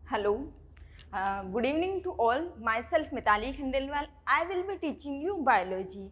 Hello. Good evening to all. Myself Mitali Khandelwal. I will be teaching you biology.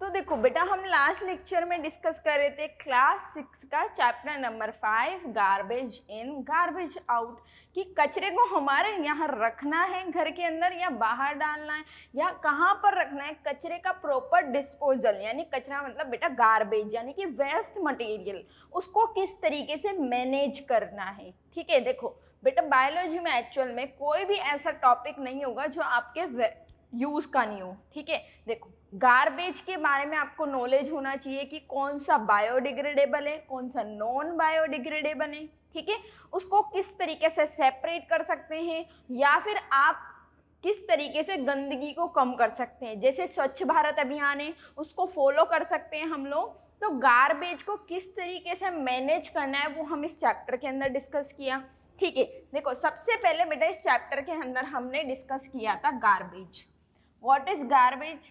तो देखो बेटा, हम last lecture में discuss कर रहे थे क्लास 6 का chapter number 5 garbage in garbage out, कि कचरे को हमारे यहाँ रखना है घर के अंदर या बाहर डालना है या कहाँ पर रखना है। कचरे का प्रॉपर डिस्पोजल, यानी कचरा मतलब बेटा गार्बेज यानी कि वेस्ट मटेरियल, उसको किस तरीके से मैनेज करना है। ठीक है, देखो बेटा बायोलॉजी में एक्चुअल में कोई भी ऐसा टॉपिक नहीं होगा जो आपके यूज़ का नहीं हो। ठीक है, देखो गार्बेज के बारे में आपको नॉलेज होना चाहिए कि कौन सा बायोडिग्रेडेबल है, कौन सा नॉन बायोडिग्रेडेबल है। ठीक है, उसको किस तरीके से सेपरेट कर सकते हैं या फिर आप किस तरीके से गंदगी को कम कर सकते हैं। जैसे स्वच्छ भारत अभियान है, उसको फॉलो कर सकते हैं हम लोग। तो गार्बेज को किस तरीके से मैनेज करना है वो हम इस चैप्टर के अंदर डिस्कस किया। ठीक है, देखो सबसे पहले बेटा इस चैप्टर के अंदर हमने डिस्कस किया था गार्बेज। What is garbage?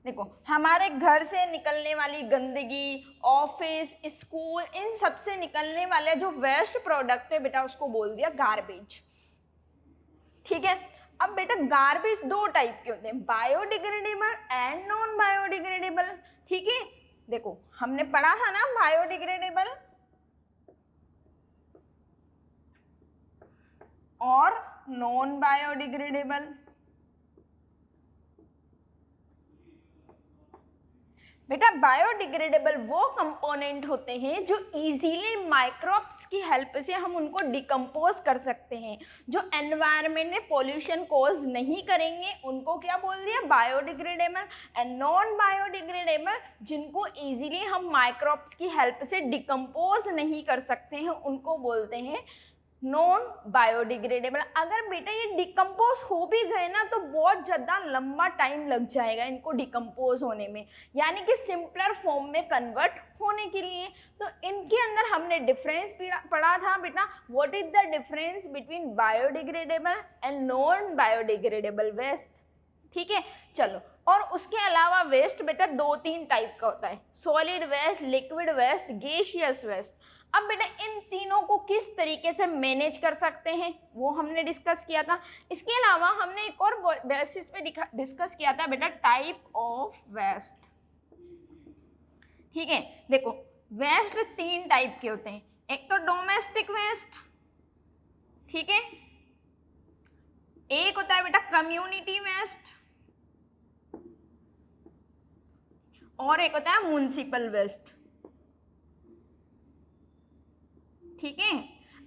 देखो हमारे घर से निकलने वाली गंदगी, ऑफिस, स्कूल, इन सब से निकलने वाले जो वेस्ट प्रोडक्ट है बेटा उसको बोल दिया गार्बेज। ठीक है, अब बेटा गार्बेज दो टाइप के होते हैं, बायोडिग्रेडेबल एंड नॉन बायोडिग्रेडेबल। ठीक है, देखो हमने पढ़ा था ना बायोडिग्रेडेबल और नॉन बायोडिग्रेडेबल। बेटा बायोडिग्रेडेबल वो कंपोनेंट होते हैं जो इजीली माइक्रोब्स की हेल्प से हम उनको डिकम्पोज कर सकते हैं, जो एनवायरनमेंट में पोल्यूशन कॉज नहीं करेंगे, उनको क्या बोल दिया बायोडिग्रेडेबल। एंड नॉन बायोडिग्रेडेबल जिनको इजीली हम माइक्रोब्स की हेल्प से डिकम्पोज नहीं कर सकते हैं उनको बोलते हैं नॉन बायोडिग्रेडेबल। अगर बेटा ये डिकम्पोज हो भी गए ना तो बहुत ज़्यादा लंबा टाइम लग जाएगा इनको डिकम्पोज होने में, यानी कि सिंपलर फॉर्म में कन्वर्ट होने के लिए। तो इनके अंदर हमने डिफरेंस पढ़ा था बेटा, what is the difference between biodegradable and non biodegradable waste. ठीक है, चलो और उसके अलावा वेस्ट बेटा दो तीन टाइप का होता है, solid waste, liquid waste, gaseous waste. अब बेटा इन तीनों को किस तरीके से मैनेज कर सकते हैं वो हमने डिस्कस किया था। इसके अलावा हमने एक और बेसिस पे डिस्कस किया था बेटा टाइप ऑफ वेस्ट। ठीक है, देखो वेस्ट तीन टाइप के होते हैं, एक तो डोमेस्टिक वेस्ट, ठीक है, एक होता है बेटा कम्युनिटी वेस्ट और एक होता है म्युनिसिपल वेस्ट। ठीक है,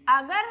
अगर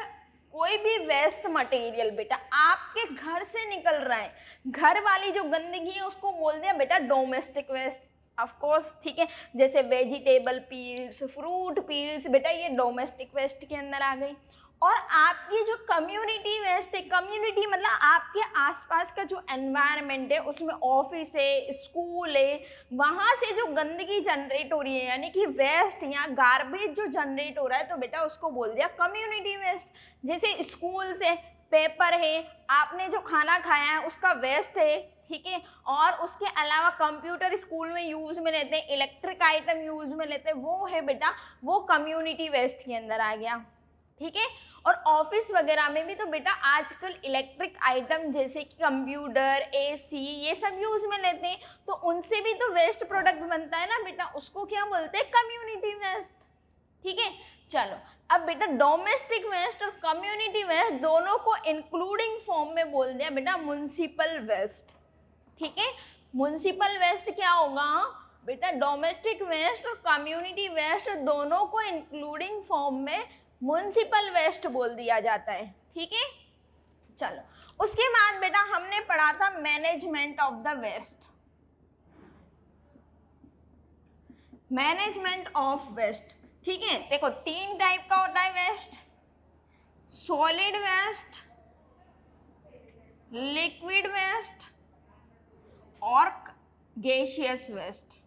कोई भी वेस्ट मटेरियल बेटा आपके घर से निकल रहा है, घर वाली जो गंदगी है उसको बोल दिया बेटा डोमेस्टिक वेस्ट ऑफ कोर्स। ठीक है, जैसे वेजिटेबल पील्स, फ्रूट पील्स, बेटा ये डोमेस्टिक वेस्ट के अंदर आ गई। और आपकी जो कम्युनिटी वेस्ट है, कम्युनिटी मतलब आपके आसपास का जो एनवायरनमेंट है उसमें ऑफिस है, स्कूल है, वहाँ से जो गंदगी जनरेट हो रही है यानी कि वेस्ट या गार्बेज जो जनरेट हो रहा है तो बेटा उसको बोल दिया कम्युनिटी वेस्ट। जैसे स्कूल से पेपर है, आपने जो खाना खाया है उसका वेस्ट है। ठीक है, और उसके अलावा कंप्यूटर स्कूल में यूज़ में लेते हैं, इलेक्ट्रिक आइटम यूज़ में लेते हैं, वो है बेटा वो कम्युनिटी वेस्ट के अंदर आ गया। ठीक है, और ऑफिस वगैरह में भी तो बेटा आजकल इलेक्ट्रिक आइटम जैसे कि कंप्यूटर, एसी, ये सब यूज में लेते हैं, तो उनसे भी तो वेस्ट प्रोडक्ट बनता है ना बेटा, उसको क्या बोलते हैं कम्युनिटी वेस्ट। ठीक है, चलो अब बेटा डोमेस्टिक वेस्ट और कम्युनिटी वेस्ट दोनों को इंक्लूडिंग फॉर्म में बोल दिया बेटा म्युनिसिपल वेस्ट। ठीक है, म्युनिसिपल वेस्ट क्या होगा बेटा, डोमेस्टिक वेस्ट और कम्युनिटी वेस्ट दोनों को इंक्लूडिंग फॉर्म में म्युनिसिपल वेस्ट बोल दिया जाता है। ठीक है, चलो उसके बाद बेटा हमने पढ़ा था management of the waste. Management of waste, ठीक है, देखो तीन टाइप का होता है waste, solid waste, liquid waste और गैसियस वेस्ट।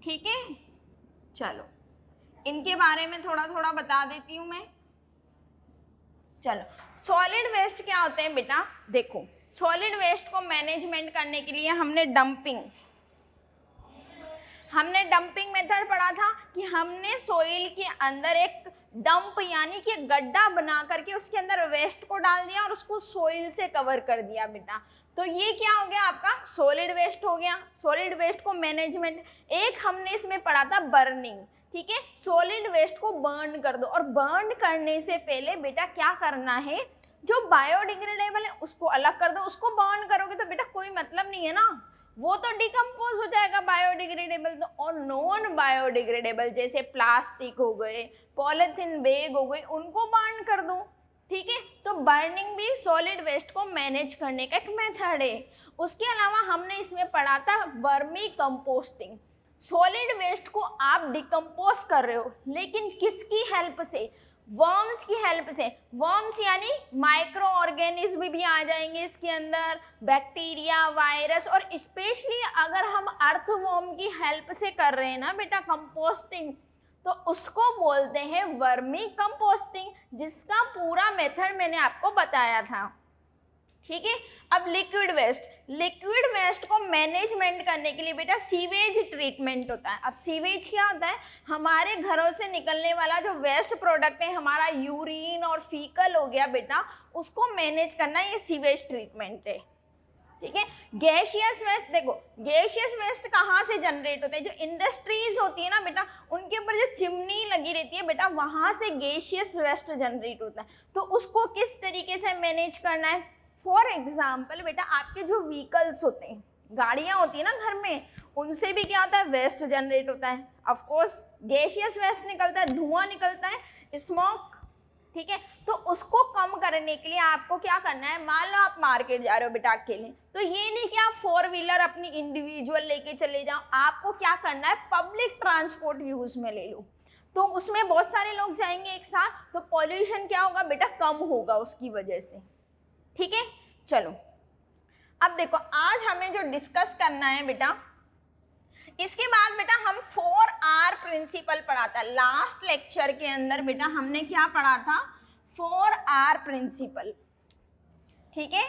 ठीक है, चलो इनके बारे में थोड़ा थोड़ा बता देती हूँ मैं। चलो सॉलिड वेस्ट क्या होते हैं बेटा, देखो सॉलिड वेस्ट को मैनेजमेंट करने के लिए हमने डंपिंग, हमने डंपिंग मेथड पढ़ा था कि हमने सोइल के अंदर एक डंप यानी कि गड्ढा बना करके उसके अंदर वेस्ट को डाल दिया और उसको सोइल से कवर कर दिया बेटा। तो ये क्या हो गया आपका सॉलिड वेस्ट हो गया। सॉलिड वेस्ट को मैनेजमेंट, एक हमने इसमें पढ़ा था बर्निंग, ठीक है, सॉलिड वेस्ट को बर्न कर दो और बर्न करने से पहले बेटा क्या करना है, जो बायोडिग्रेडेबल है उसको अलग कर दो। उसको बर्न करोगे तो बेटा कोई मतलब नहीं है ना, वो तो डिकम्पोज हो जाएगा बायोडिग्रेडेबल तो। और नॉन बायोडिग्रेडेबल जैसे प्लास्टिक हो गए, पॉलीथीन बैग हो गई, उनको बर्न कर दो, ठीक है। तो बर्निंग भी सॉलिड वेस्ट को मैनेज करने का एक मेथड है। उसके अलावा हमने इसमें पढ़ा था वर्मी कंपोस्टिंग। सॉलिड वेस्ट को आप डिकम्पोज कर रहे हो, लेकिन किसकी हेल्प से, वर्म्स की हेल्प से। वर्म्स यानी माइक्रो ऑर्गेनिज्म भी आ जाएंगे इसके अंदर, बैक्टीरिया, वायरस, और स्पेशली अगर हम अर्थवर्म की हेल्प से कर रहे हैं ना बेटा कंपोस्टिंग, तो उसको बोलते हैं वर्मी कंपोस्टिंग, जिसका पूरा मेथड मैंने आपको बताया था, ठीक है। अब लिक्विड वेस्ट, लिक्विड वेस्ट को मैनेजमेंट करने के लिए बेटा सीवेज ट्रीटमेंट होता है। अब सीवेज क्या होता है, हमारे घरों से निकलने वाला जो वेस्ट प्रोडक्ट है, हमारा यूरिन और फीकल हो गया बेटा, उसको मैनेज करना ये सीवेज ट्रीटमेंट है, ठीक है। गैशियस वेस्ट, देखो गैशियस वेस्ट कहाँ से जनरेट होता है, जो इंडस्ट्रीज होती है ना बेटा, उनके ऊपर जो चिमनी लगी रहती है बेटा, वहाँ से गैशियस वेस्ट जनरेट होता है। तो उसको किस तरीके से मैनेज करना है, फॉर एग्जाम्पल बेटा आपके जो व्हीकल्स होते हैं, गाड़ियाँ होती है ना घर में, उनसे भी क्या होता है, वेस्ट जनरेट होता है। ऑफकोर्स गैशियस वेस्ट निकलता है, धुआं निकलता है, स्मोक, ठीक है। तो उसको कम करने के लिए आपको क्या करना है, मान लो आप मार्केट जा रहे हो बेटा अकेले, तो ये नहीं कि आप 4 व्हीलर अपनी इंडिविजुअल लेके चले जाओ, आपको क्या करना है, पब्लिक ट्रांसपोर्ट यूज में ले लो। तो उसमें बहुत सारे लोग जाएंगे एक साथ, तो पॉल्यूशन क्या होगा बेटा, कम होगा उसकी वजह से, ठीक है। चलो अब देखो, आज हमें जो डिस्कस करना है बेटा, इसके बाद बेटा हम 4R प्रिंसिपल पढ़ा था। लास्ट लेक्चर के अंदर बेटा हमने क्या पढ़ा था, 4R प्रिंसिपल, ठीक है।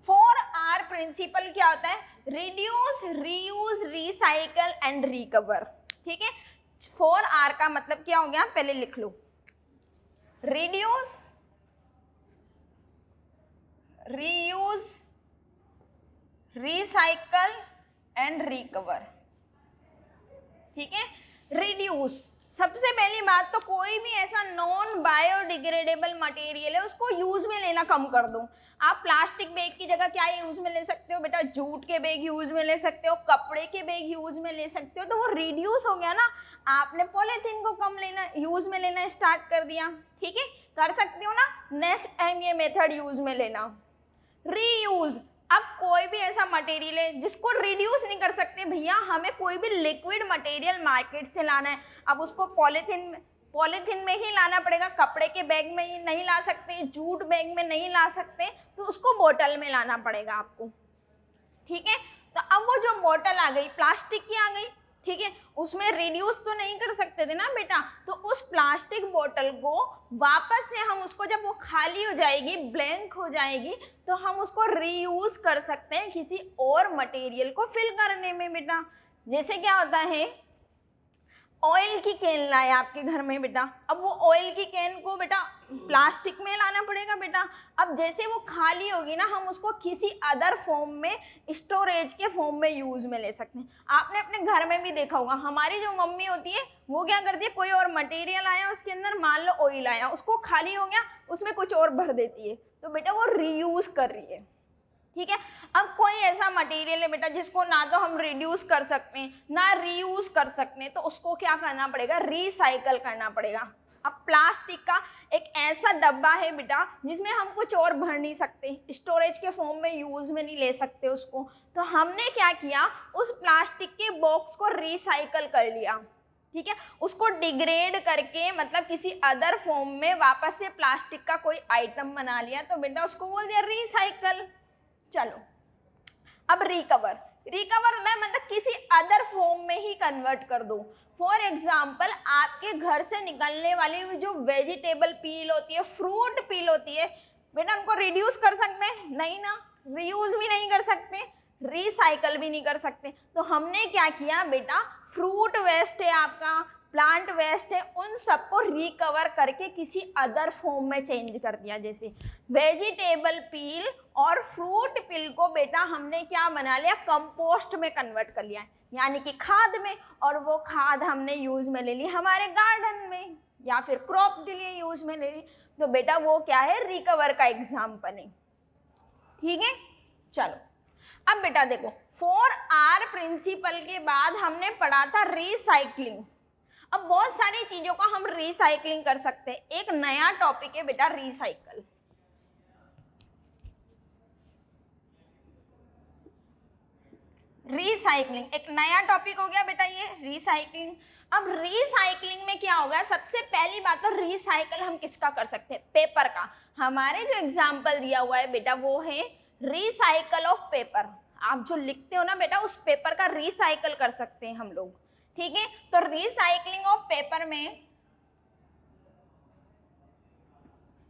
4R प्रिंसिपल क्या होता है, reduce, reuse, recycle and recover, ठीक है। 4R का मतलब क्या हो गया, पहले लिख लो, reduce, reuse, recycle and recover, ठीक है। रिड्यूस, सबसे पहली बात तो कोई भी ऐसा नॉन बायोडिग्रेडेबल मटेरियल है उसको यूज में लेना कम कर दो। आप प्लास्टिक बैग की जगह क्या यूज में ले सकते हो बेटा, जूट के बैग यूज में ले सकते हो, कपड़े के बैग यूज में ले सकते हो, तो वो रिड्यूस हो गया ना। आपने पॉलीथीन को कम लेना, यूज में लेना स्टार्ट कर दिया, ठीक है, कर सकते हो ना। नेक्स्ट टाइम ये मेथड यूज में लेना। रीयूज, अब कोई भी ऐसा मटेरियल है जिसको रिड्यूस नहीं कर सकते भैया, हमें कोई भी लिक्विड मटेरियल मार्केट से लाना है, अब उसको पॉलीथीन में ही लाना पड़ेगा, कपड़े के बैग में ही नहीं ला सकते, जूट बैग में नहीं ला सकते, तो उसको बोतल में लाना पड़ेगा आपको, ठीक है। तो अब वो जो बोतल आ गई प्लास्टिक की आ गई, ठीक है, उसमें रिड्यूस तो नहीं कर सकते थे ना बेटा, तो उस प्लास्टिक बोतल को वापस से हम उसको, जब वो खाली हो जाएगी, ब्लैंक हो जाएगी, तो हम उसको रीयूज कर सकते हैं किसी और मटेरियल को फिल करने में बेटा। जैसे क्या होता है, ऑयल की कैन लाए आपके घर में बेटा, अब वो ऑयल की कैन को बेटा प्लास्टिक में लाना पड़ेगा बेटा। अब जैसे वो खाली होगी ना, हम उसको किसी अदर फॉर्म में, स्टोरेज के फॉर्म में यूज में ले सकते हैं। आपने अपने घर में भी देखा होगा, हमारी जो मम्मी होती है वो क्या करती है, कोई और मटेरियल आया उसके अंदर, मान लो ऑयल आया, उसको खाली हो गया, उसमें कुछ और भर देती है, तो बेटा वो रीयूज कर रही है, ठीक है। अब कोई ऐसा मटेरियल है बेटा जिसको ना तो हम रिड्यूस कर सकते हैं ना रीयूज कर सकते हैं, तो उसको क्या करना पड़ेगा, रिसाइकल करना पड़ेगा। अब प्लास्टिक का एक ऐसा डब्बा है बेटा जिसमें हम कुछ और भर नहीं सकते, स्टोरेज के फॉर्म में यूज में नहीं ले सकते उसको, तो हमने क्या किया, उस प्लास्टिक के बॉक्स को रिसाइकल कर लिया, ठीक है, उसको डिग्रेड करके मतलब किसी अदर फॉर्म में वापस से प्लास्टिक का कोई आइटम बना लिया, तो बेटा उसको बोल दिया रिसाइकल। चलो अब रिकवर, रिकवर होता है मतलब किसी अदर फॉर्म में ही कन्वर्ट कर दो। फॉर एग्जाम्पल आपके घर से निकलने वाली जो वेजिटेबल पील होती है, फ्रूट पील होती है बेटा, उनको रिड्यूस कर सकते हैं नहीं ना, रीयूज भी नहीं कर सकते, रिसाइकल भी नहीं कर सकते। तो हमने क्या किया बेटा, फ्रूट वेस्ट है आपका, प्लांट वेस्ट है, उन सबको रिकवर करके किसी अदर फॉर्म में चेंज कर दिया। जैसे वेजिटेबल पील और फ्रूट पील को बेटा हमने क्या बना लिया, कंपोस्ट में कन्वर्ट कर लिया, यानी कि खाद में, और वो खाद हमने यूज में ले ली हमारे गार्डन में या फिर क्रॉप के लिए यूज में ले ली। तो बेटा वो क्या है, रिकवर का एग्जाम्पल है। ठीक है, चलो अब बेटा देखो 4R प्रिंसिपल के बाद हमने पढ़ा था रिसाइकलिंग। अब बहुत सारी चीजों का हम रिसाइकलिंग कर सकते हैं, एक नया टॉपिक है बेटा रिसाइकल। रिसाइकलिंग एक नया टॉपिक हो गया बेटा ये रिसाइकलिंग। अब रिसाइकलिंग में क्या होगा, सबसे पहली बात तो रिसाइकल हम किसका कर सकते हैं, पेपर का। हमारे जो एग्जाम्पल दिया हुआ है बेटा वो है रिसाइकल ऑफ पेपर। आप जो लिखते हो ना बेटा उस पेपर का रिसाइकल कर सकते हैं हम लोग। ठीक है, तो रिसाइकलिंग ऑफ पेपर में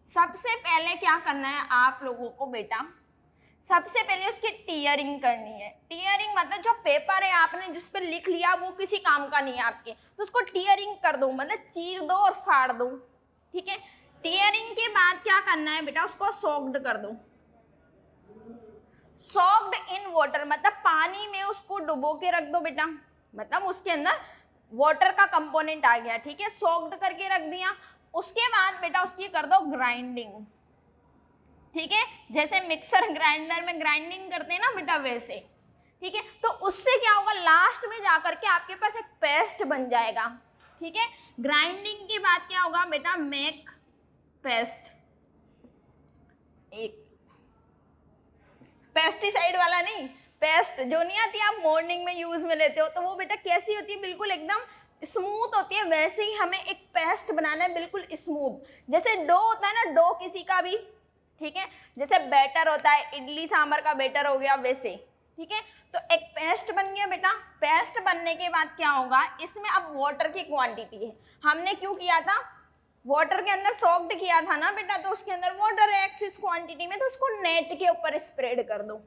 सबसे पहले क्या करना है आप लोगों को बेटा, सबसे पहले उसकी टीयरिंग करनी है। टीयरिंग मतलब जो पेपर है आपने जिस पर लिख लिया वो किसी काम का नहीं है आपके, तो उसको टीयरिंग कर दो, मतलब चीर दो और फाड़ दो। ठीक है, टीयरिंग के बाद क्या करना है बेटा, उसको सोक्ड कर दो। सोक्ड इन वाटर मतलब पानी में उसको डुबो के रख दो बेटा, मतलब उसके अंदर वाटर का कंपोनेंट आ गया। ठीक है, सोक्ड करके रख दिया। उसके बाद बेटा उसकी कर दो ग्राइंडिंग। ठीक है, जैसे मिक्सर ग्राइंडर में ग्राइंडिंग करते हैं ना बेटा वैसे। ठीक है, तो उससे क्या होगा, लास्ट में जाकर के आपके पास एक पेस्ट बन जाएगा। ठीक है, ग्राइंडिंग के बाद क्या होगा बेटा, मेक पेस्ट। एक पेस्टिसाइड वाला नहीं, पेस्ट जो नहीं आती आप मॉर्निंग में यूज में लेते हो, तो वो बेटा कैसी होती है, बिल्कुल एकदम स्मूथ होती है। वैसे ही हमें एक पेस्ट बनाना है बिल्कुल स्मूथ, जैसे डो होता है ना, डो किसी का भी। ठीक है, जैसे बैटर होता है, इडली सांभर का बैटर हो गया वैसे। ठीक है, तो एक पेस्ट बन गया बेटा। पेस्ट बनने के बाद क्या होगा, इसमें अब वाटर की क्वांटिटी है। हमने क्यों किया था, वाटर के अंदर सोक्ड किया था ना बेटा, तो उसके अंदर वाटर है एक्सिस क्वांटिटी में, तो उसको नेट के ऊपर स्प्रेड कर दो।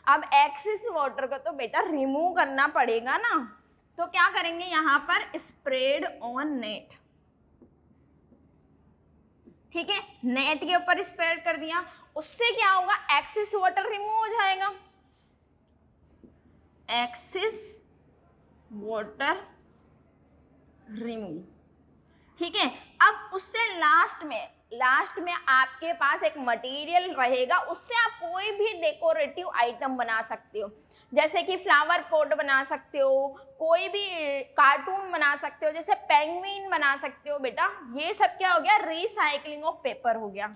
अब एक्सिस वाटर को तो बेटा रिमूव करना पड़ेगा ना, तो क्या करेंगे, यहाँ पर स्प्रेड ऑन नेट। ठीक है, नेट के ऊपर स्प्रेड कर दिया, उससे क्या होगा, एक्सिस वाटर रिमूव हो जाएगा। Axis water remove. ठीक है, अब उससे लास्ट में आपके पास एक मटेरियल रहेगा, उससे आप कोई भी डेकोरेटिव आइटम बना सकते हो, जैसे कि फ्लावर पॉट बना सकते हो, कोई भी कार्टून बना सकते हो, जैसे पेंगुइन बना सकते हो बेटा। ये सब क्या हो गया, रिसाइकलिंग ऑफ पेपर हो गया।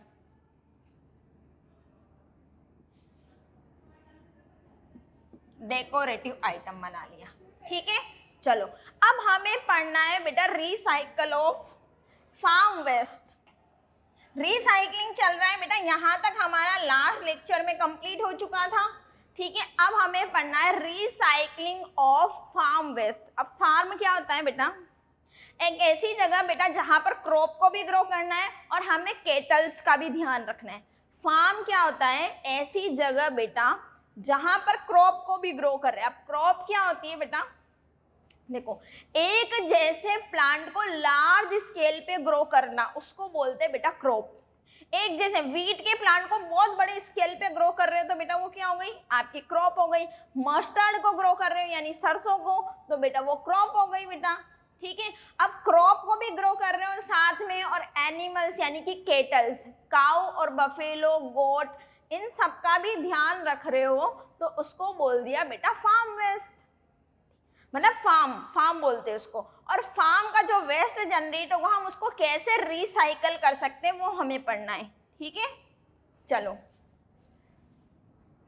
डेकोरेटिव आइटम बना लिया। ठीक है, चलो अब हमें पढ़ना है बेटा recycle of farm waste. Recycling चल रहा है बेटा, यहाँ तक हमारा लास्ट लेक्चर में कंप्लीट हो चुका था। ठीक है, अब हमें पढ़ना है रिसाइकलिंग ऑफ फार्म वेस्ट। अब फार्म क्या होता है बेटा, एक ऐसी जगह बेटा जहाँ पर क्रॉप को भी ग्रो करना है और हमें केटल्स का भी ध्यान रखना है। फार्म क्या होता है, ऐसी जगह बेटा जहाँ पर क्रॉप को भी ग्रो कर रहे हैं। अब क्रॉप क्या होती है बेटा, देखो एक जैसे प्लांट को लार्ज स्केल पे ग्रो करना उसको बोलते हैं बेटा क्रॉप। एक जैसे वीट के प्लांट को बहुत बड़े स्केल पे ग्रो कर रहे हो तो बेटा वो क्या हो गई, आपकी क्रॉप हो गई। मस्टर्ड को ग्रो कर रहे हो यानी सरसों को, तो बेटा वो क्रॉप हो गई बेटा। ठीक है, अब क्रॉप को भी ग्रो कर रहे हो साथ में, और एनिमल्स यानी कि केटल्स, काऊ और बफेलो, गोट, इन सब का भी ध्यान रख रहे हो, तो उसको बोल दिया बेटा फार्म वेस्ट। मतलब फार्म बोलते हैं उसको। और फार्म का जो वेस्ट जनरेट होगा हम उसको कैसे रिसाइकल कर सकते हैं वो हमें पढ़ना है। ठीक है, चलो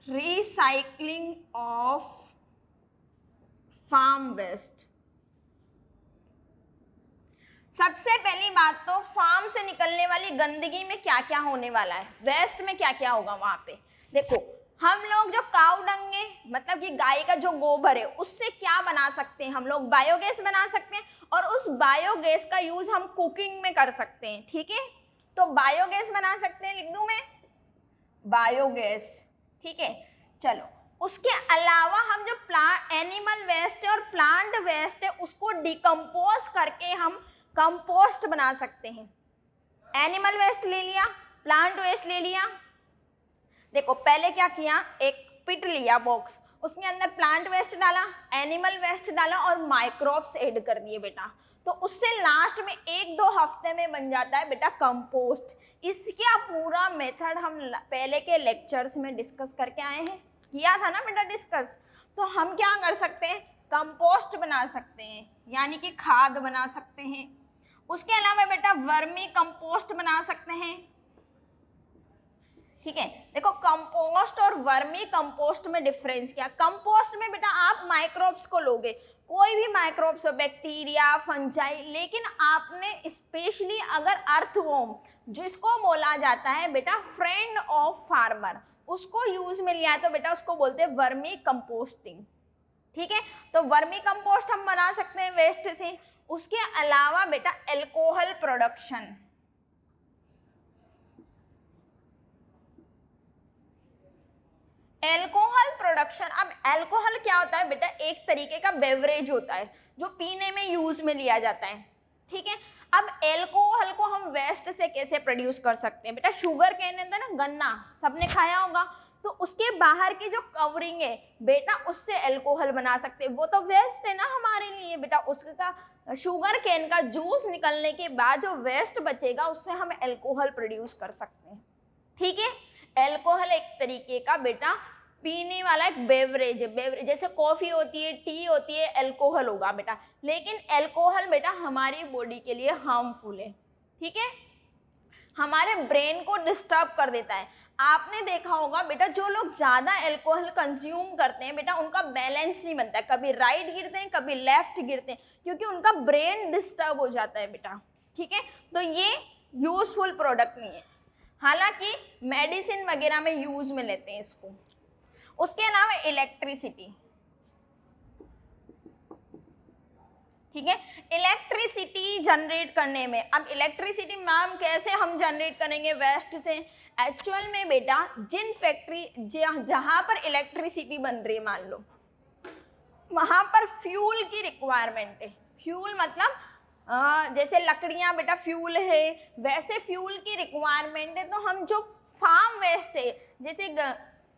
रिसाइकलिंग ऑफ फार्म वेस्ट। सबसे पहली बात तो फार्म से निकलने वाली गंदगी में क्या क्या होने वाला है, वेस्ट में क्या क्या होगा वहां पे। देखो हम लोग जो काऊ डंगे मतलब कि गाय का जो गोबर है उससे क्या बना सकते हैं, हम लोग बायोगैस बना सकते हैं, और उस बायोगैस का यूज हम कुकिंग में कर सकते हैं। ठीक है, तो बायोगैस बना सकते हैं, लिख दूं मैं बायोगैस। ठीक है, चलो उसके अलावा हम जो एनिमल वेस्ट है और प्लांट वेस्ट है उसको डिकम्पोज करके हम कंपोस्ट बना सकते हैं। एनिमल वेस्ट ले लिया, प्लांट वेस्ट ले लिया। देखो पहले क्या किया, एक पिट लिया बॉक्स, उसके अंदर प्लांट वेस्ट डाला, एनिमल वेस्ट डाला और माइक्रोब्स ऐड कर दिए बेटा, तो उससे लास्ट में 1-2 हफ्ते में बन जाता है बेटा कंपोस्ट। इसका पूरा मेथड हम पहले के लेक्चर्स में डिस्कस करके आए हैं, किया था ना बेटा डिस्कस। तो हम क्या कर सकते हैं, कंपोस्ट बना सकते हैं, यानी कि खाद बना सकते हैं। उसके अलावा बेटा वर्मी कंपोस्ट बना सकते हैं। ठीक है, देखो कंपोस्ट और वर्मी कंपोस्ट में डिफरेंस क्या। कंपोस्ट में बेटा आप माइक्रोब्स को लोगे, कोई भी माइक्रोब्स हो, बैक्टीरिया, फंजाई, लेकिन आपने स्पेशली अगर अर्थवॉर्म जिसको बोला जाता है बेटा फ्रेंड ऑफ फार्मर, उसको यूज में लिया है तो बेटा उसको बोलते हैं वर्मी कंपोस्टिंग। ठीक है, तो वर्मी कंपोस्ट हम बना सकते हैं वेस्ट से। उसके अलावा बेटा अल्कोहल प्रोडक्शन, अल्कोहल प्रोडक्शन। अब अल्कोहल क्या होता है बेटा, एक तरीके का बेवरेज होता है जो पीने में यूज में लिया जाता है। ठीक है, अब अल्कोहल को हम वेस्ट से कैसे प्रोड्यूस कर सकते हैं बेटा, शुगर केन अंदर ना गन्ना सबने खाया होगा, तो उसके बाहर की जो कवरिंग है बेटा उससे अल्कोहल बना सकते हैं, वो तो वेस्ट है ना हमारे लिए बेटा। उसका शुगर केन का जूस निकलने के बाद जो वेस्ट बचेगा उससे हम अल्कोहल प्रोड्यूस कर सकते हैं। ठीक है, अल्कोहल एक तरीके का बेटा पीने वाला एक बेवरेज है, बेवरेज जैसे कॉफी होती है, टी होती है, अल्कोहल होगा बेटा, लेकिन अल्कोहल बेटा हमारी बॉडी के लिए हार्मफुल है। ठीक है, हमारे ब्रेन को डिस्टर्ब कर देता है। आपने देखा होगा बेटा जो लोग ज़्यादा अल्कोहल कंज्यूम करते हैं बेटा उनका बैलेंस नहीं बनता है, कभी राइट गिरते हैं कभी लेफ्ट गिरते हैं, क्योंकि उनका ब्रेन डिस्टर्ब हो जाता है बेटा। ठीक है, तो ये यूजफुल प्रोडक्ट नहीं है, हालांकि मेडिसिन वगैरह में यूज में लेते हैं इसको। उसके अलावा इलेक्ट्रिसिटी, ठीक है, इलेक्ट्रिसिटी जनरेट करने में, अब इलेक्ट्रिसिटी मैम कैसे हम जनरेट करेंगे वेस्ट से। एक्चुअल में बेटा जिन फैक्ट्री जहाँ पर इलेक्ट्रिसिटी बन रही है मान लो वहाँ पर फ्यूल की रिक्वायरमेंट है। फ्यूल मतलब जैसे लकड़ियाँ बेटा फ्यूल है, वैसे फ्यूल की रिक्वायरमेंट है। तो हम जो फार्म वेस्ट है, जैसे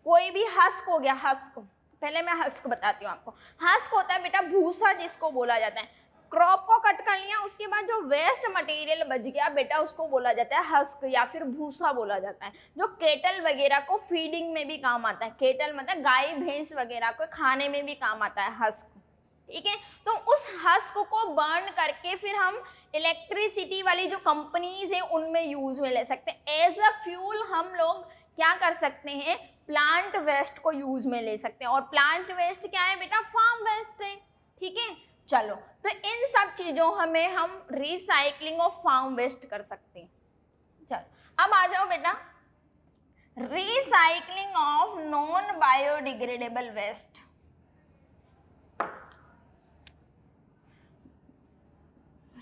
कोई भी हस्क हो गया, हस्क, पहले मैं हस्क बताती हूँ आपको। हस्क होता है बेटा भूसा जिसको बोला जाता है। क्रॉप को कट कर लिया, उसके बाद जो वेस्ट मटेरियल बच गया बेटा उसको बोला जाता है हस्क या फिर भूसा बोला जाता है, जो केटल वगैरह को फीडिंग में भी काम आता है। केटल मतलब गाय भैंस वगैरह को खाने में भी काम आता है हस्क। ठीक है, तो उस हस्क को बर्न करके फिर हम इलेक्ट्रिसिटी वाली जो कंपनीज हैं उनमें यूज में ले सकते हैं। एज अ फ्यूल हम लोग क्या कर सकते हैं, प्लांट वेस्ट को यूज में ले सकते हैं। और प्लांट वेस्ट क्या है बेटा, फार्म वेस्ट है। ठीक है, चलो तो इन सब चीजों में हम रिसाइकलिंग ऑफ फार्म वेस्ट कर सकते हैं। चलो अब आ जाओ बेटा recycling of non biodegradable waste.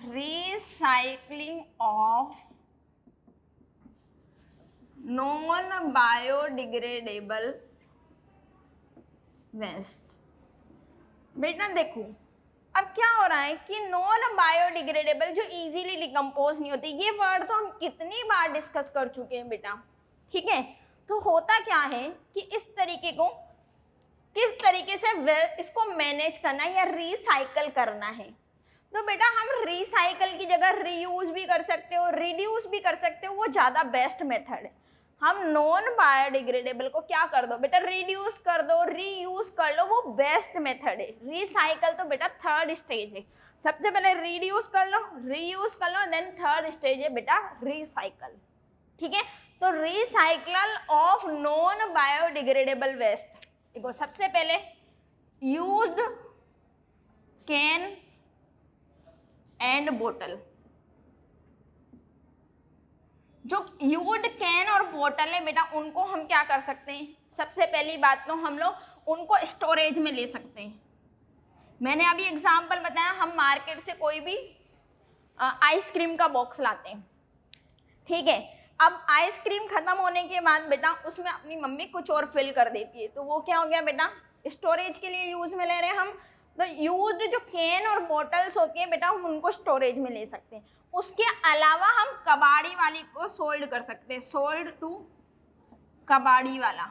Recycling of non biodegradable waste. बेटा देखो अब क्या हो रहा है कि नॉन बायोडिग्रेडेबल जो इजीली डिकम्पोज नहीं होती, ये वर्ड तो हम कितनी बार डिस्कस कर चुके हैं बेटा। ठीक है, तो होता क्या है कि इस तरीके को किस तरीके से इसको मैनेज करना है या रिसाइकल करना है। तो बेटा हम रिसाइकल की जगह रीयूज भी कर सकते हो, रिड्यूस भी कर सकते हो, वो ज़्यादा बेस्ट मेथड है। हम नॉन बायोडिग्रेडेबल को क्या कर दो बेटा, रिड्यूस कर दो, रीयूज कर लो, वो बेस्ट मेथड है। रिसाइकल तो बेटा थर्ड स्टेज है। सबसे पहले रिड्यूस कर लो, रीयूज कर लो, देन थर्ड स्टेज है बेटा रिसाइकल। ठीक है, तो recycle of non biodegradable waste, देखो सबसे पहले यूज्ड कैन एंड बोतल। जो यूज्ड कैन और बोतल है बेटा उनको हम क्या कर सकते हैं, सबसे पहली बात तो हम लोग उनको स्टोरेज में ले सकते हैं। मैंने अभी एग्जांपल बताया, हम मार्केट से कोई भी आइसक्रीम का बॉक्स लाते हैं। ठीक है, अब आइसक्रीम खत्म होने के बाद बेटा उसमें अपनी मम्मी कुछ और फिल कर देती है, तो वो क्या हो गया बेटा, स्टोरेज के लिए यूज में ले रहे हैं हम। तो यूज्ड जो कैन और बॉटल्स होती हैं बेटा हम उनको स्टोरेज में ले सकते हैं। उसके अलावा हम कबाड़ी वाली को सोल्ड कर सकते हैं, सोल्ड टू कबाड़ी वाला,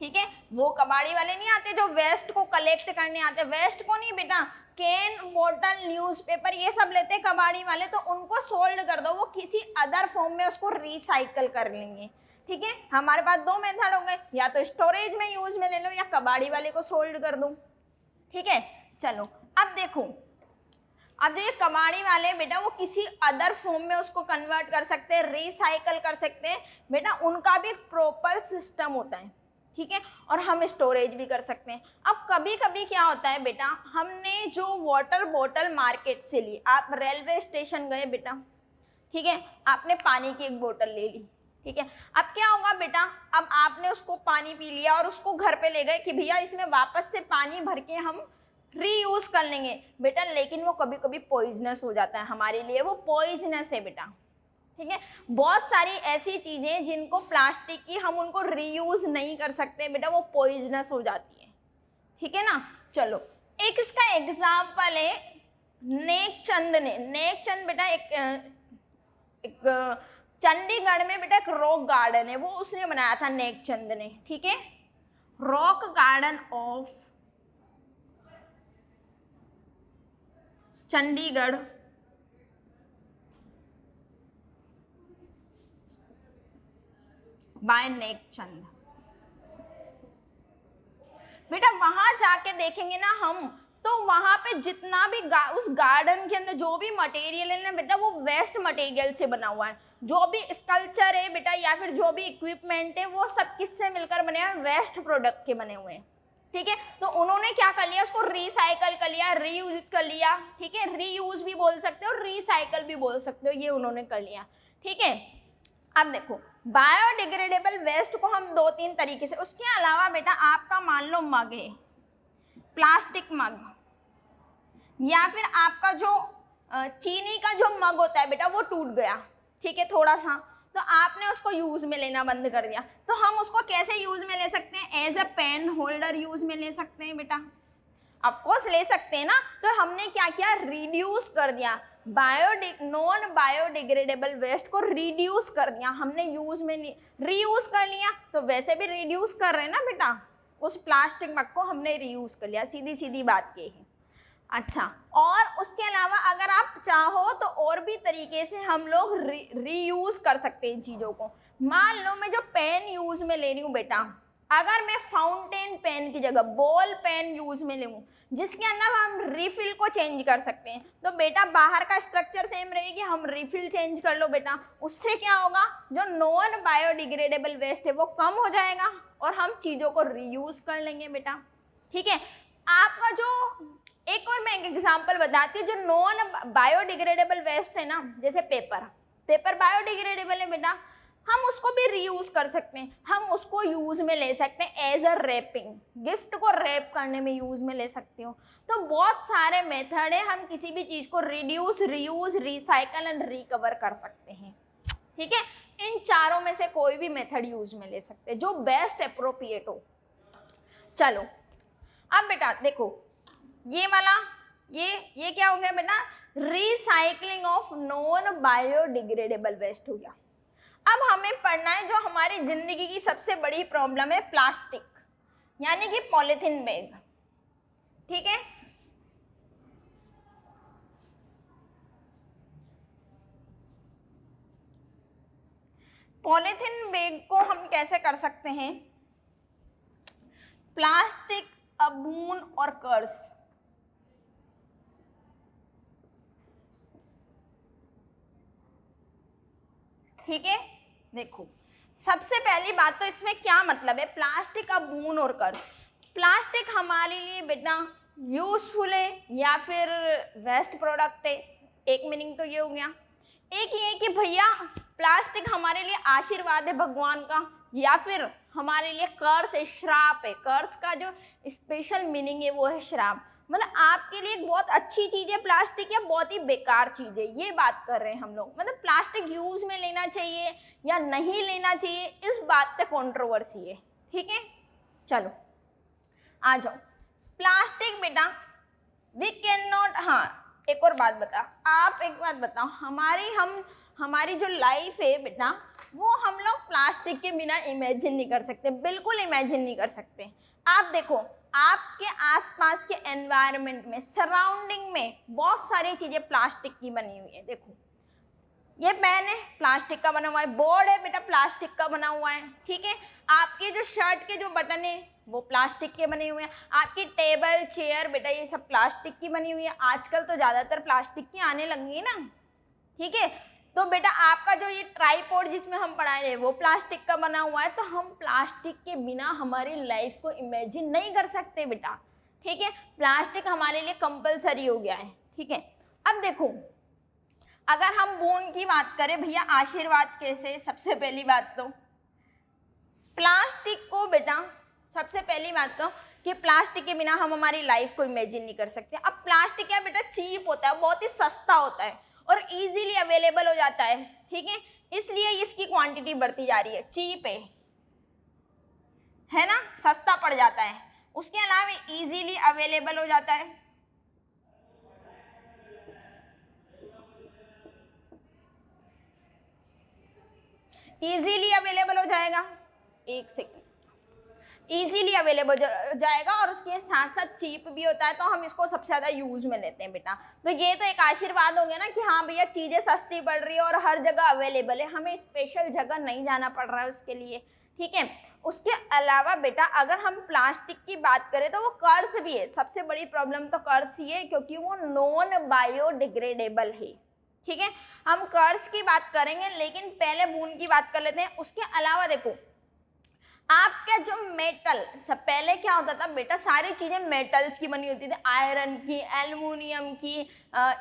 ठीक है। वो कबाड़ी वाले नहीं आते जो वेस्ट को कलेक्ट करने आते, वेस्ट को नहीं बेटा, कैन बोतल न्यूज़पेपर ये सब लेते हैं कबाड़ी वाले, तो उनको सोल्ड कर दो, वो किसी अदर फॉर्म में उसको रिसाइकल कर लेंगे, ठीक है। हमारे पास दो मेथड हो गए, या तो स्टोरेज में यूज में ले लो या कबाड़ी वाले को सोल्ड कर दो, ठीक है। चलो अब देखो, अब जो ये कबाड़ी वाले बेटा वो किसी अदर फॉर्म में उसको कन्वर्ट कर सकते हैं, रिसाइकल कर सकते हैं बेटा, उनका भी एक प्रॉपर सिस्टम होता है, ठीक है। और हम स्टोरेज भी कर सकते हैं। अब कभी कभी क्या होता है बेटा, हमने जो वाटर बोतल मार्केट से ली, आप रेलवे स्टेशन गए बेटा, ठीक है, आपने पानी की एक बोतल ले ली, ठीक है। अब क्या होगा बेटा, अब आपने उसको पानी पी लिया और उसको घर पे ले गए कि भैया इसमें वापस से पानी भर के हम रीयूज कर लेंगे बेटा, लेकिन वो कभी कभी पॉइजनस हो जाता है हमारे लिए, वो पॉइजनस है बेटा, ठीक है। बहुत सारी ऐसी चीजें जिनको प्लास्टिक की हम उनको रीयूज नहीं कर सकते बेटा, वो पॉइजनस हो जाती है, ठीक है ना। चलो एक इसका एग्जाम्पल है नेकचंद ने, नेकचंद बेटा एक चंडीगढ़ में बेटा एक रॉक गार्डन है, वो उसने बनाया था नेकचंद ने, ठीक है। Rock garden of Chandigarh by Nekchand. बेटा वहां जाके देखेंगे ना हम, तो वहां पे जितना भी उस गार्डन के अंदर जो भी मटेरियल है ना बेटा वो वेस्ट मटेरियल से बना हुआ है, जो भी स्कल्पचर है बेटा या फिर जो भी इक्विपमेंट है वो सब किससे मिलकर बने हैं, वेस्ट प्रोडक्ट के बने हुए हैं, ठीक है। तो उन्होंने क्या कर लिया, उसको रिसाइकल कर लिया, रीयूज कर लिया, ठीक है। रीयूज भी बोल सकते हो, रिसाइकल भी बोल सकते हो, ये उन्होंने कर लिया, ठीक है। अब देखो बायोडिग्रेडेबल वेस्ट को हम दो तीन तरीके से, उसके अलावा बेटा आपका मान लो मग है, प्लास्टिक मग, या फिर आपका जो चीनी का जो मग होता है बेटा वो टूट गया, ठीक है, थोड़ा सा, तो आपने उसको यूज में लेना बंद कर दिया, तो हम उसको कैसे यूज में ले सकते हैं, as a pen holder use में ले सकते हैं बेटा, ऑफकोर्स ले सकते हैं ना। तो हमने क्या किया, रिड्यूस कर दिया, नॉन बायोडिग्रेडेबल वेस्ट को रिड्यूस कर दिया हमने, यूज में नहीं, रीयूज कर लिया, तो वैसे भी रिड्यूस कर रहे हैं ना बेटा, उस प्लास्टिक मग को हमने रीयूज कर लिया, सीधी सीधी बात ये है। अच्छा, और उसके अलावा अगर आप चाहो तो और भी तरीके से हम लोग रीयूज कर सकते हैं इन चीज़ों को। मान लो मैं जो पेन यूज में ले रही हूँ बेटा, अगर मैं फाउंटेन पेन की जगह बॉल पेन यूज में लूँ जिसके अंदर हम रिफिल को चेंज कर सकते हैं, तो बेटा बाहर का स्ट्रक्चर सेम रहेगी, हम रिफिल चेंज कर लो बेटा, उससे क्या होगा, जो नॉन बायोडिग्रेडेबल वेस्ट है वो कम हो जाएगा और हम चीज़ों को रीयूज कर लेंगे बेटा, ठीक है। आपका जो एक और मैं एक एग्जांपल बताती हूँ, जो नॉन बायोडिग्रेडेबल वेस्ट है ना, जैसे पेपर बायोडिग्रेडेबल है बेटा, हम उसको भी रीयूज कर सकते हैं, हम उसको यूज में ले सकते हैं एज अ रैपिंग, गिफ्ट को रैप करने में यूज में ले सकते हो। तो बहुत सारे मेथड है, हम किसी भी चीज को reduce, reuse, recycle and recover कर सकते हैं, ठीक है। इन चारों में से कोई भी मेथड यूज में ले सकते हैं जो बेस्ट अप्रोप्रिएट हो। चलो अब बेटा देखो, ये वाला ये क्या हो गया बेटा, recycling of non biodegradable waste हो गया। अब हमें पढ़ना है जो हमारी जिंदगी की सबसे बड़ी प्रॉब्लम है, प्लास्टिक यानी कि पॉलीथीन बैग, ठीक है। पॉलीथीन बैग को हम कैसे कर सकते हैं, प्लास्टिक, अबून और कर्स, ठीक है। देखो सबसे पहली बात तो इसमें क्या मतलब है, प्लास्टिक का बून और कर्स। प्लास्टिक हमारे लिए बेटा यूजफुल है या फिर वेस्ट प्रोडक्ट है, एक मीनिंग तो ये हो गया। एक ये कि भैया प्लास्टिक हमारे लिए आशीर्वाद है भगवान का, या फिर हमारे लिए कर्स है, श्राप है। कर्स का जो स्पेशल मीनिंग है वो है श्राप। मतलब आपके लिए एक बहुत अच्छी चीज है प्लास्टिक या बहुत ही बेकार चीज है, ये बात कर रहे हैं हम लोग। मतलब प्लास्टिक यूज में लेना चाहिए या नहीं लेना चाहिए, इस बात पे कंट्रोवर्सी है। ठीक है, चलो आ जाओ। प्लास्टिक बेटा वी कैन नॉट, हाँ एक और बात बता, आप एक बात बताओ, हमारी जो लाइफ है बेटा वो हम लोग प्लास्टिक के बिना इमेजिन नहीं कर सकते, बिल्कुल इमेजिन नहीं कर सकते। आप देखो आपके आसपास के एनवायरनमेंट में, सराउंडिंग में बहुत सारी चीजें प्लास्टिक की बनी हुई है। देखो ये पेन है प्लास्टिक का बना हुआ है, बोर्ड है बेटा प्लास्टिक का बना हुआ है। ठीक है, आपके जो शर्ट के जो बटन है वो प्लास्टिक के बने हुए हैं, आपकी टेबल चेयर बेटा ये सब प्लास्टिक की बनी हुई है। आजकल तो ज़्यादातर प्लास्टिक की आने लगी है ना। ठीक है, तो बेटा आपका जो ये ट्राइपॉड जिसमें हम पढ़ा रहे हैं वो प्लास्टिक का बना हुआ है। तो हम प्लास्टिक के बिना हमारी लाइफ को इमेजिन नहीं कर सकते बेटा। ठीक है, प्लास्टिक हमारे लिए कंपलसरी हो गया है। ठीक है, अब देखो अगर हम बूंद की बात करें भैया, आशीर्वाद कैसे, सबसे पहली बात तो प्लास्टिक को बेटा, सबसे पहली बात तो कि प्लास्टिक के बिना हम हमारी लाइफ को इमेजिन नहीं कर सकते। अब प्लास्टिक क्या बेटा चीप होता है, बहुत ही सस्ता होता है और इजीली अवेलेबल हो जाता है। ठीक है, इसलिए इसकी क्वांटिटी बढ़ती जा रही है, चीप है ना, सस्ता पड़ जाता है, उसके अलावा इजीली अवेलेबल हो जाता है। इजीली अवेलेबल हो जाएगा, एक सेकेंड, इजीली अवेलेबल हो जाएगा और उसके साथ साथ चीप भी होता है, तो हम इसको सबसे ज़्यादा यूज में लेते हैं बेटा। तो ये तो एक आशीर्वाद हो गया ना कि हाँ भैया चीज़ें सस्ती पड़ रही है और हर जगह अवेलेबल है, हमें स्पेशल जगह नहीं जाना पड़ रहा है उसके लिए। ठीक है, उसके अलावा बेटा अगर हम प्लास्टिक की बात करें तो वो कर्स भी है। सबसे बड़ी प्रॉब्लम तो कर्स ही है क्योंकि वो नॉन बायोडिग्रेडेबल है। ठीक है, हम कर्स की बात करेंगे लेकिन पहले बूंद की बात कर लेते हैं। उसके अलावा देखो आपका जो मेटल, सब पहले क्या होता था बेटा, सारी चीज़ें मेटल्स की बनी होती थी, आयरन की, एल्युमिनियम की,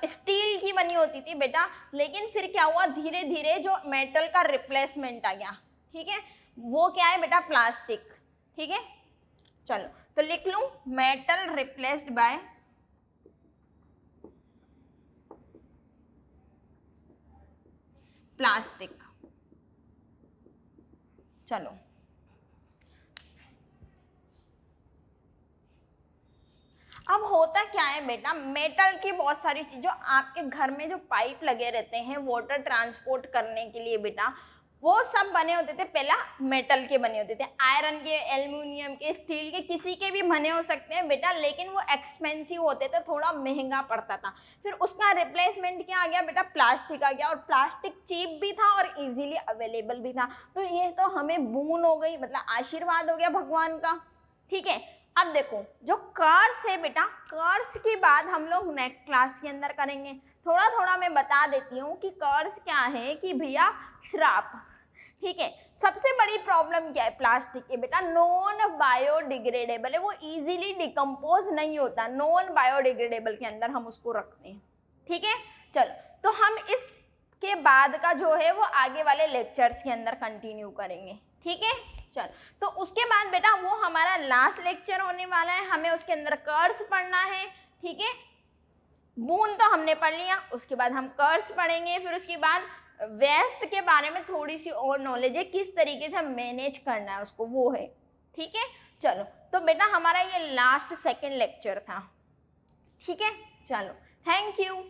स्टील की बनी होती थी बेटा। लेकिन फिर क्या हुआ, धीरे धीरे जो मेटल का रिप्लेसमेंट आ गया। ठीक है, वो क्या है बेटा, प्लास्टिक। ठीक है, चलो तो लिख लूँ, मेटल रिप्लेस्ड बाय प्लास्टिक। चलो अब होता क्या है बेटा, मेटल की बहुत सारी चीज़, जो आपके घर में जो पाइप लगे रहते हैं वाटर ट्रांसपोर्ट करने के लिए बेटा, वो सब बने होते थे पहला मेटल के बने होते थे, आयरन के, एल्युमिनियम के, स्टील के, किसी के भी बने हो सकते हैं बेटा, लेकिन वो एक्सपेंसिव होते थे, थोड़ा महंगा पड़ता था। फिर उसका रिप्लेसमेंट क्या आ गया बेटा, प्लास्टिक आ गया, और प्लास्टिक चीप भी था और इजीली अवेलेबल भी था। तो ये तो हमें बून हो गई, मतलब आशीर्वाद हो गया भगवान का। ठीक है, अब देखो जो कर्स है बेटा, कर्स की बात हम लोग नेक्स्ट क्लास के अंदर करेंगे। थोड़ा थोड़ा मैं बता देती हूँ कि कर्स क्या है कि भैया श्राप। ठीक है, सबसे बड़ी प्रॉब्लम क्या है प्लास्टिक के बेटा, नॉन बायोडिग्रेडेबल है, वो इजीली डिकम्पोज नहीं होता, नॉन बायोडिग्रेडेबल के अंदर हम उसको रखते हैं। ठीक है, चलो तो हम इसके बाद का जो है वो आगे वाले लेक्चर्स के अंदर कंटिन्यू करेंगे। ठीक है, चल तो उसके बाद बेटा वो हमारा लास्ट लेक्चर होने वाला है, हमें उसके अंदर कर्स पढ़ना है। ठीक है, बूंद तो हमने पढ़ लिया, उसके बाद हम कर्स पढ़ेंगे, फिर उसके बाद वेस्ट के बारे में थोड़ी सी और नॉलेज है, किस तरीके से मैनेज करना है उसको, वो है। ठीक है, चलो तो बेटा हमारा ये लास्ट सेकंड लेक्चर था। ठीक है, चलो थैंक यू।